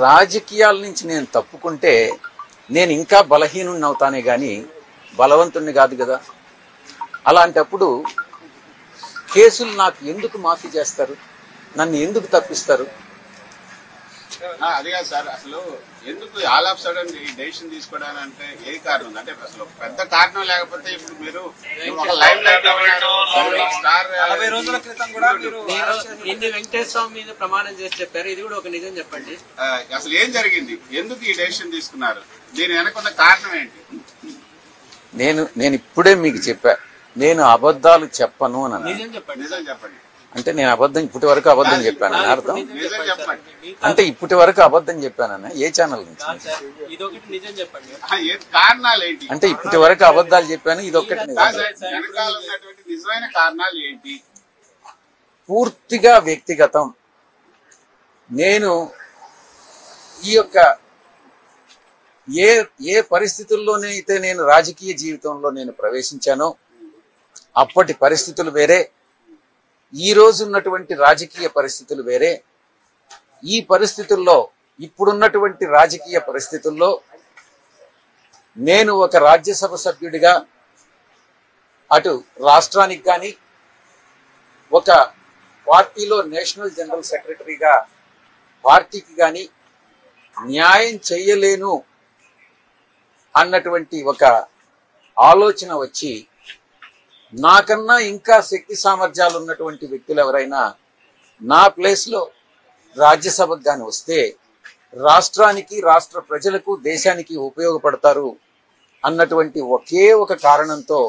రాజకీయాల నుంచి నేను తప్పుకుంటే నేను ఇంకా బలహీనుణ్ణి అవుతానే గాని బలవంతుణ్ణి కాదు కదా. అలాంటప్పుడు కేసులు నాకు ఎందుకు మాఫీ చేస్తారు, నన్ను ఎందుకు తప్పిస్తారు? అది కాదు సార్, అసలు ఎందుకు ఆల్ ఆఫ్ సడన్ ఈ డెసిషన్ తీసుకోవడానికి అంటే ఏ కారణం? అంటే అసలు పెద్ద కారణం లేకపోతే ఇప్పుడు మీరు ఒక లైవ్ లైట్ స్టార్ 40 రోజుల క్రితం కూడా మీరు వెంకటేశ్వర స్వామి మీద ప్రమాణం చేసి చెప్పారు, ఇది కూడా ఒక నిజం చెప్పండి. అసలు ఏం జరిగింది, ఎందుకు ఈ డెసిషన్ తీసుకున్నారు, దీని వెనకున్న కారణం ఏంటి? నేను ఇప్పుడే మీకు చెప్పా, నేను అబద్ధాలు చెప్పను అని. నిజం చెప్పండి. నిజం చెప్పండి. అంటే నేను ఇప్పటి వరకు అబద్ధం చెప్పానని అర్థం? నిజం చెప్పండి. అంటే ఇప్పటి వరకు అబద్ధం చెప్పానని ఏ ఛానల్ నుంచి? ఇదొకటి నిజం చెప్పండి. కారణాలు ఏంటి? అంటే ఇప్పటి వరకు అబద్ధాలు చెప్పాను, ఇదొక్కటి వెనకాల ఉన్నటువంటి నిజమైన కారణాలు ఏంటి? పూర్తిగా వ్యక్తిగతం. నేను ఈ యొక్క ఏ పరిస్థితుల్లోనే అయితే నేను రాజకీయ జీవితంలో నేను ప్రవేశించానో అప్పటి పరిస్థితులు వేరే, ఈ రోజు ఉన్నటువంటి రాజకీయ పరిస్థితులు వేరే. ఈ పరిస్థితుల్లో, ఇప్పుడున్నటువంటి రాజకీయ పరిస్థితుల్లో నేను ఒక రాజ్యసభ సభ్యుడిగా అటు రాష్ట్రానికి కానీ, ఒక పార్టీలో నేషనల్ జనరల్ సెక్రటరీగా పార్టీకి కానీ న్యాయం చేయలేను అన్నటువంటి ఒక ఆలోచన వచ్చి, నాకన్నా ఇంకా శక్తి సామర్థ్యాలు ఉన్నటువంటి వ్యక్తులు ఎవరైనా నా ప్లేస్లో రాజ్యసభకు గాని వస్తే రాష్ట్రానికి, రాష్ట్ర ప్రజలకు, దేశానికి ఉపయోగపడతారు అన్నటువంటి ఒకే ఒక కారణంతో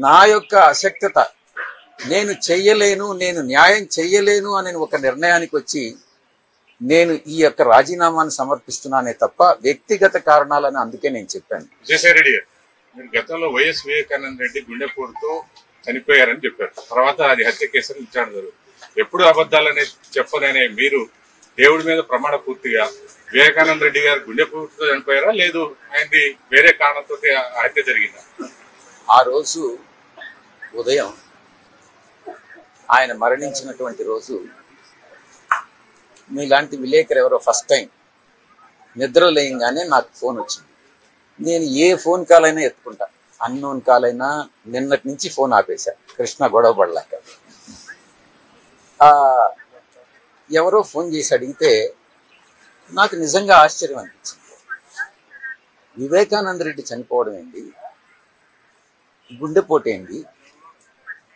నా యొక్క అశక్తత, నేను చెయ్యలేను, నేను న్యాయం చెయ్యలేను అనే ఒక నిర్ణయానికి వచ్చి నేను ఈ యొక్క రాజీనామాను సమర్పిస్తున్నానే తప్ప వ్యక్తిగత కారణాలని అందుకే నేను చెప్పాను. విజయసాయిరెడ్డి గారు, మీరు గతంలో వైఎస్ వివేకానంద రెడ్డి గుండెపోటుతో చనిపోయారని చెప్పారు. తర్వాత అది హత్య కేసుని విచారణ జరుగుతుంది. ఎప్పుడు అబద్ధాలనే చెప్పదనే మీరు దేవుడి మీద ప్రమాణ పూర్తిగా వివేకానంద రెడ్డి గారు గుండెపోటుతో చనిపోయారా, లేదు ఆయనది వేరే కారణంతో హత్య జరిగిందా? ఆ రోజు ఉదయం ఆయన మరణించినటువంటి రోజు మీలాంటి విలేకరు ఎవరో ఫస్ట్ టైం నిద్ర లేయంగానే నాకు ఫోన్ వచ్చింది. నేను ఏ ఫోన్ కాల్ అయినా ఎత్తుకుంటా, అన్నోన్ కాల్ అయినా. నిన్నటి నుంచి ఫోన్ ఆపేశా, కృష్ణ గొడవ పడలేక. ఎవరో ఫోన్ చేసి అడిగితే నాకు నిజంగా ఆశ్చర్యం అనిపించింది. వివేకానంద రెడ్డి చనిపోవడం ఏంటి, గుండెపోటు ఏంటి,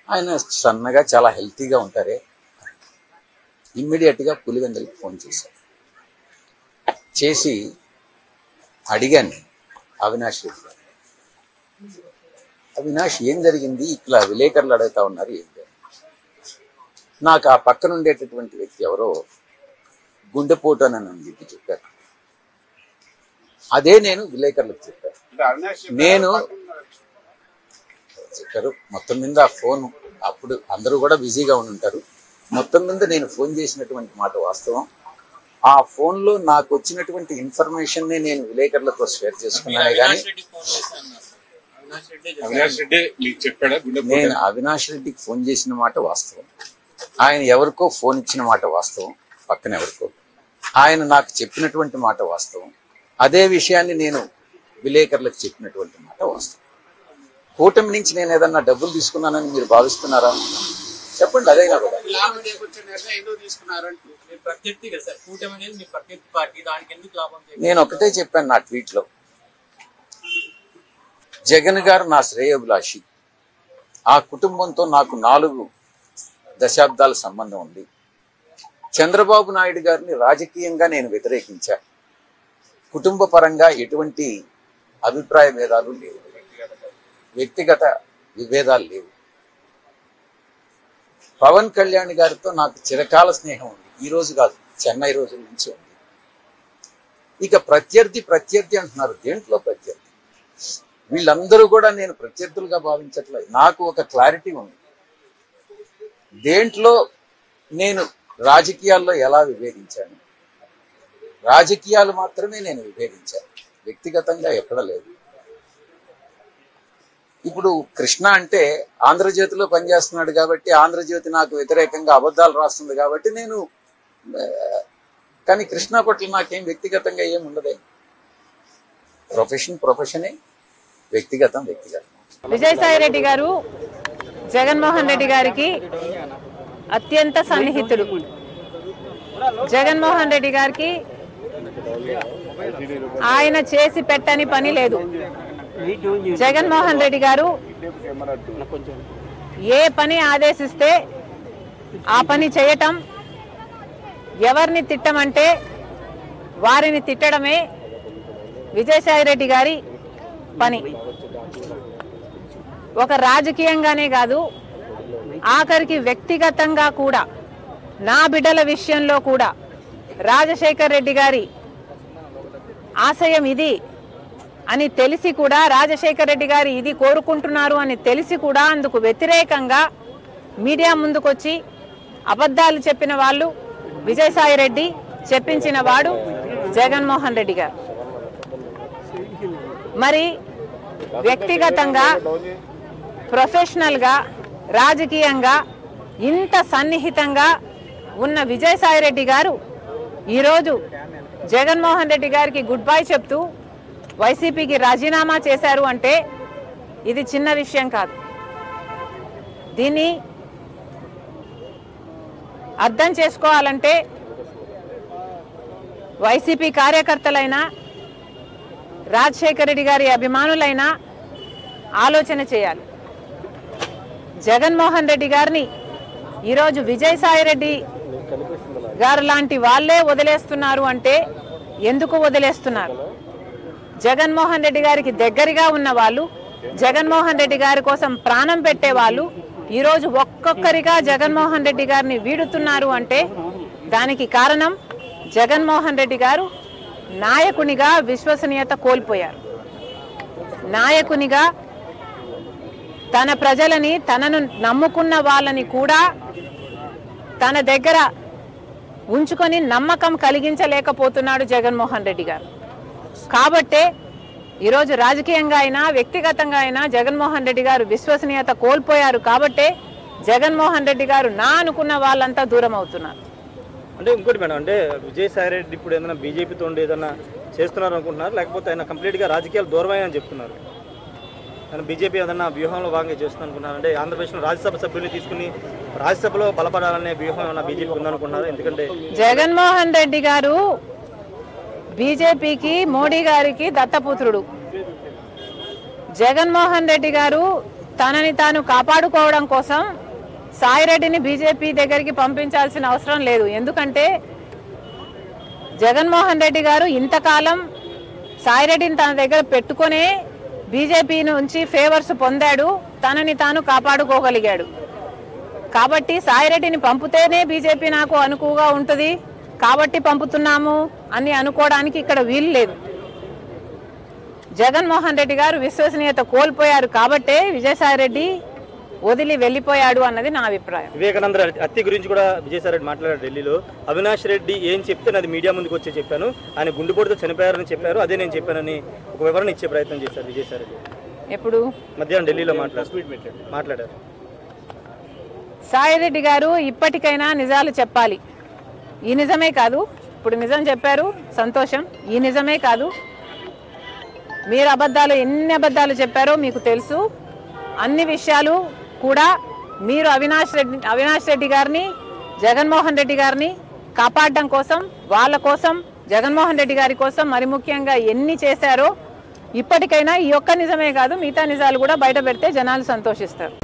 ఆయన సన్నగా చాలా హెల్తీగా ఉంటారే. ఇమ్మీడియట్గా పులివెందులకి ఫోన్ చేశాను. చేసి అడిగాను అవినాష్ రెడ్డి గారు, అవినాష్ ఏం జరిగింది, ఇట్లా విలేకరులు అడుగుతా ఉన్నారు ఏంటి? నాకు ఆ పక్కన ఉండేటటువంటి వ్యక్తి ఎవరో గుండెపోటు అని చెప్పి చెప్పారు. అదే నేను విలేకరులకు చెప్పాను. నేను చెప్పారు మొత్తం మీద ఫోన్, అప్పుడు అందరూ కూడా బిజీగా ఉండి ఉంటారు. మొత్తం మీద నేను ఫోన్ చేసినటువంటి మాట వాస్తవం. ఆ ఫోన్లో నాకు వచ్చినటువంటి ఇన్ఫర్మేషన్ నేను విలేకరులతో షేర్ చేసుకున్నానే కానీ నేను అవినాష్ రెడ్డికి ఫోన్ చేసిన మాట వాస్తవం. ఆయన ఎవరికో ఫోన్ ఇచ్చిన మాట వాస్తవం, పక్కన ఎవరికో. ఆయన నాకు చెప్పినటువంటి మాట వాస్తవం. అదే విషయాన్ని నేను విలేకరులకు చెప్పినటువంటి మాట వాస్తవం. కూటమి నుంచి నేను ఏదన్నా డబ్బులు తీసుకున్నానని మీరు భావిస్తున్నారా? చెప్పండి. అదైనా కూడా నేను ఒకటే చెప్పాను నా ట్వీట్లో, జగన్ గారు నా శ్రేయోభిలాషి. ఆ కుటుంబంతో నాకు 4 దశాబ్దాల సంబంధం ఉంది. చంద్రబాబు నాయుడు గారిని రాజకీయంగా నేను వ్యతిరేకించా. కుటుంబ పరంగా ఎటువంటి అభిప్రాయ భేదాలు లేవు, వ్యక్తిగత విభేదాలు లేవు. పవన్ కళ్యాణ్ గారితో నాకు చిరకాల స్నేహం ఉంది. ఈ రోజు కాదు, చెన్నై రోజుల నుంచి ఉంది. ఇక ప్రత్యర్థి అంటున్నారు. దేంట్లో ప్రత్యర్థి? వీళ్ళందరూ కూడా నేను ప్రత్యర్థులుగా భావించట్లేదు. నాకు ఒక క్లారిటీ ఉంది. దేంట్లో నేను రాజకీయాల్లో ఎలా విభేదించాను, రాజకీయాలు మాత్రమే నేను విభేదించాను, వ్యక్తిగతంగా ఎక్కడ లేదు. ఇప్పుడు కృష్ణ అంటే ఆంధ్రజ్యోతిలో పనిచేస్తున్నాడు కాబట్టి, ఆంధ్రజ్యోతి నాకు వ్యతిరేకంగా అబద్ధాలు రాస్తుంది కాబట్టి నేను కానీ కృష్ణ పట్ల నాకేం వ్యక్తిగతంగా ఏం ఉండదే. ప్రొఫెషనే, వ్యక్తిగతం. విజయసాయి రెడ్డి గారు జగన్మోహన్ రెడ్డి గారికి అత్యంత సన్నిహితుడు. జగన్మోహన్ రెడ్డి గారికి ఆయన చేసి పెట్టని పని లేదు. జగన్మోహన్ రెడ్డి గారు ఏ పని ఆదేశిస్తే ఆ పని చేయటం, ఎవరిని తిట్టమంటే వారిని తిట్టడమే విజయసాయి రెడ్డి గారి పని. ఒక రాజకీయంగానే కాదు, ఆఖరికి వ్యక్తిగతంగా కూడా, నా బిడ్డల విషయంలో కూడా రాజశేఖర్ రెడ్డి గారి ఆశయం ఇది అని తెలిసి కూడా, రాజశేఖర్ రెడ్డి గారు ఇది కోరుకుంటున్నారు అని తెలిసి కూడా అందుకు వ్యతిరేకంగా మీడియా ముందుకొచ్చి అబద్ధాలు చెప్పిన వాళ్ళు విజయసాయి రెడ్డి, చెప్పించిన వాడు జగన్మోహన్ రెడ్డి గారు. మరి వ్యక్తిగతంగా, ప్రొఫెషనల్గా, రాజకీయంగా ఇంత సన్నిహితంగా ఉన్న విజయసాయి రెడ్డి గారు ఈరోజు జగన్మోహన్ రెడ్డి గారికి గుడ్ బై చెప్తూ వైసీపీకి రాజీనామా చేశారు అంటే ఇది చిన్న విషయం కాదు. దీన్ని అర్థం చేసుకోవాలంటే వైసీపీ కార్యకర్తలైనా, రాజశేఖర రెడ్డి గారి అభిమానులైనా ఆలోచన చేయాలి. జగన్మోహన్ రెడ్డి గారిని ఈరోజు విజయసాయి రెడ్డి గారు లాంటి వాళ్ళే వదిలేస్తున్నారు అంటే ఎందుకు వదిలేస్తున్నారు? జగన్మోహన్ రెడ్డి గారికి దగ్గరగా ఉన్న వాళ్ళు, జగన్మోహన్ రెడ్డి గారి కోసం ప్రాణం పెట్టే వాళ్ళు ఈరోజు ఒక్కొక్కరిగా జగన్మోహన్ రెడ్డి గారిని వీడుతున్నారు అంటే దానికి కారణం జగన్మోహన్ రెడ్డి గారు నాయకునిగా విశ్వసనీయత కోల్పోయారు. నాయకునిగా తన ప్రజలని, తనను నమ్ముకున్న వాళ్ళని కూడా తన దగ్గర ఉంచుకొని నమ్మకం కలిగించలేకపోతున్నాడు జగన్మోహన్ రెడ్డి గారు. కాబట్టే ఈరోజు రాజకీయంగా అయినా, వ్యక్తిగతంగా అయినా జగన్మోహన్ రెడ్డి గారు విశ్వసనీయత కోల్పోయారు. కాబట్టే జగన్మోహన్ రెడ్డి గారు నా అనుకున్న వాళ్ళంతా దూరం అవుతున్నారు. అంటే ఇంకోటి మేడం, అంటే విజయసాయి రెడ్డి ఇప్పుడు ఏదైనా బీజేపీతో ఉండి ఏదైనా చేస్తున్నారు అనుకుంటున్నారు, లేకపోతే ఆయన కంప్లీట్గా రాజకీయాలు దూరమని చెప్తున్నారు? ఆయన బీజేపీ ఏదైనా వ్యూహంలో భాగంగా చేస్తున్నారు అనుకుంటున్నారు? అంటే ఆంధ్రప్రదేశ్లో రాజ్యసభ సభ్యుల్ని తీసుకుని రాజ్యసభలో బలపడాలనే వ్యూహం ఏమైనా బీజేపీ ఉందనుకుంటున్నారు? ఎందుకంటే జగన్మోహన్ రెడ్డి గారు బీజేపీకి, మోడీ గారికి దత్తపుత్రుడు. జగన్మోహన్ రెడ్డి గారు తనని తాను కాపాడుకోవడం కోసం సాయిరెడ్డిని బీజేపీ దగ్గరికి పంపించాల్సిన అవసరం లేదు. ఎందుకంటే జగన్మోహన్ రెడ్డి గారు ఇంతకాలం సాయిరెడ్డిని తన దగ్గర పెట్టుకునే బీజేపీ నుంచి ఫేవర్స్ పొందాడు, తనని తాను కాపాడుకోగలిగాడు. కాబట్టి సాయిరెడ్డిని పంపితేనే బీజేపీ నాకు అనుకువగా ఉంటుంది కాబట్టి పంపుతున్నాము అని అనుకోవడానికి ఇక్కడ వీలు లేదు. జగన్మోహన్ రెడ్డి గారు విశ్వసనీయత కోల్పోయారు కాబట్టే విజయసాయి రెడ్డి వదిలి వెళ్ళిపోయాడు అన్నది నా అభిప్రాయం. వివేకానంద హత్య గురించి కూడా విజయసాయి రెడ్డి మాట్లాడారు ఢిల్లీలో. అవినాష్ రెడ్డి ఏం చెప్తే అది మీడియా ముందుకు వచ్చి చెప్పాను, ఆయన గుండెపోటుతో చనిపోయారని చెప్పారు, అదే నేను చెప్పానని ఒక వివరణ ఇచ్చే ప్రయత్నం చేశారు విజయసాయి రెడ్డి. ఎప్పుడు? మధ్యాహ్నం ఢిల్లీలో మాట్లాడారు. సాయిరెడ్డి గారు ఇప్పటికైనా నిజాలు చెప్పాలి. ఈ నిజమే కాదు, ఇప్పుడు నిజం చెప్పారు, సంతోషం. ఈ నిజమే కాదు, మీరు ఎన్ని అబద్ధాలు చెప్పారో మీకు తెలుసు. అన్ని విషయాలు కూడా మీరు అవినాష్ రెడ్డి గారిని, జగన్మోహన్ రెడ్డి గారిని కాపాడడం కోసం, వాళ్ళ కోసం, జగన్మోహన్ రెడ్డి గారి కోసం మరి ముఖ్యంగా ఎన్ని చేశారో ఇప్పటికైనా ఈ ఒక్క నిజమే కాదు మిగతా నిజాలు కూడా బయట పెడితే జనాలు సంతోషిస్తారు.